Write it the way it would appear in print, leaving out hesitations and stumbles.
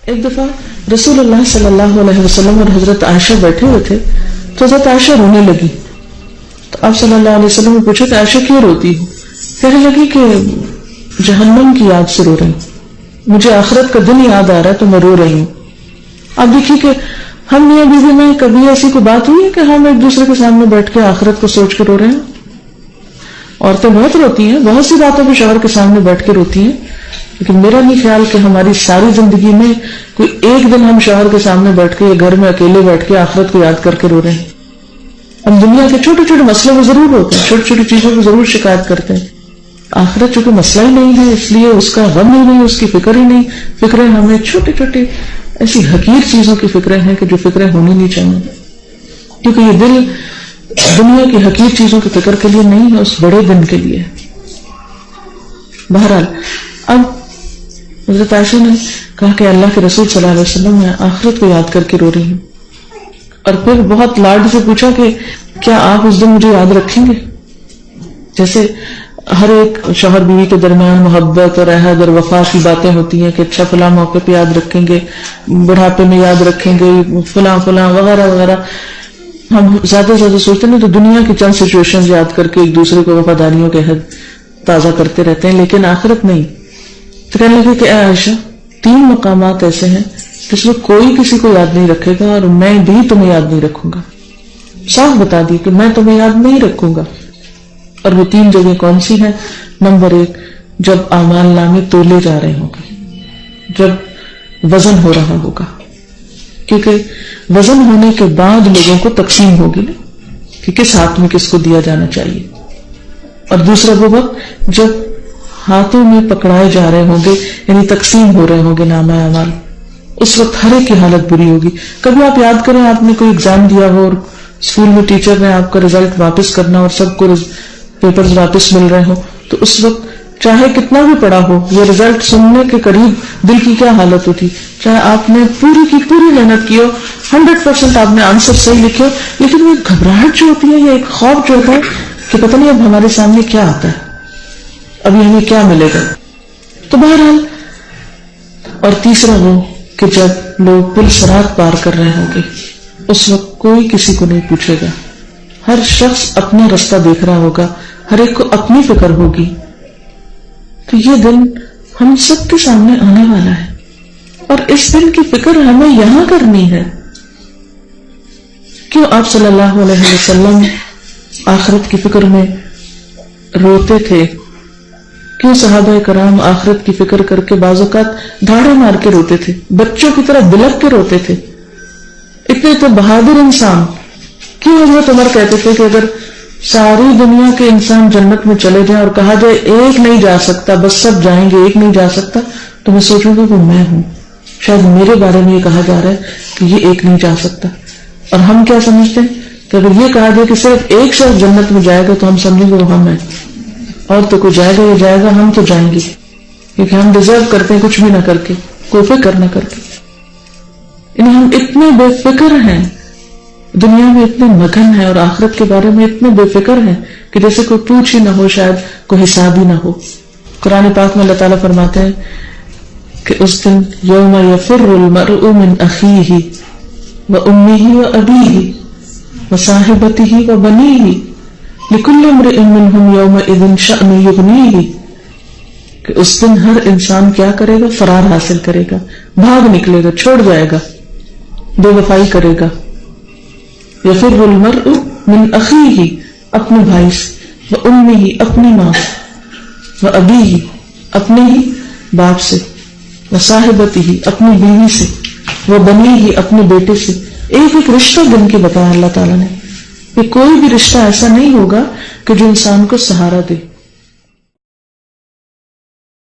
ایک دفعہ رسول اللہ صلی اللہ علیہ وسلم اور حضرت عائشہ بیٹھے ہوئے تھے تو حضرت عائشہ رونے لگی. تو آپ صلی اللہ علیہ وسلم نے پوچھا کہ عائشہ کیوں روتی ہو؟ کہنے لگی کہ جہنم کی یاد سے رو رہی ہوں, مجھے آخرت کا دن یاد آ رہا ہے تو میں رو رہی ہوں. آپ دیکھیے کہ ہم میاں بیوی میں کبھی ایسی کوئی بات ہوئی ہے کہ ہم ایک دوسرے کے سامنے بیٹھ کے آخرت کو سوچ کے رو رہے ہیں؟ عورتیں بہت روتی ہیں, بہت سی باتوں پہ شوہر کے سامنے بیٹھ کے روتی ہیں, لیکن میرا نہیں خیال کہ ہماری ساری زندگی میں کوئی ایک دن ہم شوہر کے سامنے بیٹھ کے یا گھر میں اکیلے بیٹھ کے آخرت کو یاد کر کے رو رہے ہیں. ہم دنیا کے چھوٹے چھوٹے مسئلوں میں ضرور ہوتے ہیں, چھوٹی چھوٹی چیزوں کو ضرور شکایت کرتے ہیں. آخرت چونکہ مسئلہ ہی نہیں ہے اس لیے اس کا غم ہی نہیں, اس کی فکر ہی نہیں. فکریں ہمیں چھوٹی چھوٹی ایسی حقیر چیزوں کی فکریں ہیں کہ جو فکریں ہونی نہیں چاہیے, کیونکہ یہ دل دنیا کی حقیر چیزوں کی فکر کے لیے نہیں ہے, اس بڑے دن کے لیے. بہرحال اب حضرت عائشہ نے کہا کہ اللہ کے رسول صلی اللہ علیہ وسلم میں آخرت کو یاد کر کے رو رہی ہوں. اور پھر بہت لاڈ سے پوچھا کہ کیا آپ اس دن مجھے یاد رکھیں گے؟ جیسے ہر ایک شوہر بیوی کے درمیان محبت اور عہد اور وفا کی باتیں ہوتی ہیں کہ اچھا فلاں موقع پہ یاد رکھیں گے, بڑھاپے میں یاد رکھیں گے, فلاں فلاں وغیرہ وغیرہ. ہم زیادہ سے زیادہ سوچتے ہیں تو دنیا کی چند سچویشن یاد کر کے ایک دوسرے کو وفاداریوں کے عہد تازہ کرتے رہتے ہیں, لیکن آخرت نہیں. تو کہنے لگے کہ اے عائشہ 3 مقامات ایسے ہیں جس میں کوئی کسی کو یاد نہیں رکھے گا اور میں بھی تمہیں یاد نہیں رکھوں گا. صاف بتا دی کہ میں تمہیں یاد نہیں رکھوں گا. اور وہ 3 جگہ کون سی ہیں؟ نمبر 1, جب اعمال نامے تولے جا رہے ہوں گے, جب وزن ہو رہا ہوگا, کیونکہ وزن ہونے کے بعد لوگوں کو تقسیم ہوگی نا کہ کس ہاتھ میں کس کو دیا جانا چاہیے. اور دوسرا وہ وقت جب ہاتھوں میں پکڑائے جا رہے ہوں گے, یعنی تقسیم ہو رہے ہوں گے نامہ اعمال, اس وقت ہر ایک کی حالت بری ہوگی. کبھی آپ یاد کریں آپ نے کوئی ایگزام دیا ہو اور اسکول میں ٹیچر نے آپ کا رزلٹ واپس کرنا اور سب کو پیپرز واپس مل رہے ہوں, تو اس وقت چاہے کتنا بھی پڑھا ہو یہ رزلٹ سننے کے قریب دل کی کیا حالت ہوتی. چاہے آپ نے پوری کی پوری محنت کی ہو, 100% آپ نے آنسر صحیح لکھے ہو, لیکن وہ ایک گھبراہٹ جو ہوتی ہے یا ایک خوف جو ہوتا ہے کہ پتہ نہیں اب ہمارے سامنے کیا آتا ہے, ابھی ہمیں کیا ملے گا. تو بہرحال, اور تیسرا وہ کہ جب لوگ پل صراط پار کر رہے ہوں گے اس وقت کوئی کسی کو نہیں پوچھے گا, ہر شخص اپنا رستہ دیکھ رہا ہوگا, ہر ایک کو اپنی فکر ہوگی. تو یہ دن ہم سب کے سامنے آنے والا ہے اور اس دن کی فکر ہمیں یہاں کرنی ہے. کیوں آپ صلی اللہ علیہ وسلم آخرت کی فکر میں روتے تھے؟ کیوں صحابہ کرام آخرت کی فکر کر کے بعض اوقات دھاڑے مار کے روتے تھے, بچوں کی طرح بلک کے روتے تھے؟ اتنے تو بہادر انسان. کیوں حضرت عمر کہتے تھے کہ اگر ساری دنیا کے انسان جنت میں چلے جائیں اور کہا جائے ایک نہیں جا سکتا, بس سب جائیں گے, ایک نہیں جا سکتا, تو میں سوچوں گا کہ میں ہوں. شاید میرے بارے میں یہ کہا جا رہا ہے کہ یہ ایک نہیں جا سکتا. اور ہم کیا سمجھتے ہیں کہ اگر یہ کہا جائے کہ صرف ایک شخص جنت میں جائے گا تو ہم سمجھیں گے وہ ہم ہیں, اور تو کوئی جائے گا یہ جائے گا, ہم تو جائیں گے, کیونکہ ہم ڈیزرو کرتے ہیں کچھ بھی نہ کر کے, کوئی فکر نہ کر کے. یعنی ہم اتنے بے فکر ہیں, دنیا میں اتنے مگن ہیں اور آخرت کے بارے میں اتنے بے فکر ہیں کہ جیسے کوئی پوچھ ہی نہ ہو, شاید کوئی حساب ہی نہ ہو. قرآن پاک میں اللہ تعالیٰ فرماتے ہیں کہ اس دن یوم یفر المرء من اخیہ وامہ وابیہ وصاحبتہ وبنیہ لکل امرئ منہم یومئذ شأن یغنیہ, کہ اس دن ہر انسان کیا کرے گا؟ فرار حاصل کرے گا, بھاگ نکلے گا, چھوڑ جائے گا, بے وفائی کرے گا. یفر المرء من اخیہ, اپنے بھائی سے, وامہ, اپنی ماں, وابیہ, اپنے ہی باپ سے, وصاحبتہ, اپنی بیوی سے, وبنیہ, اپنے بیٹے سے. ایک ایک رشتہ گن کے بتایا اللہ تعالیٰ نے کہ کوئی بھی رشتہ ایسا نہیں ہوگا کہ جو انسان کو سہارا دے.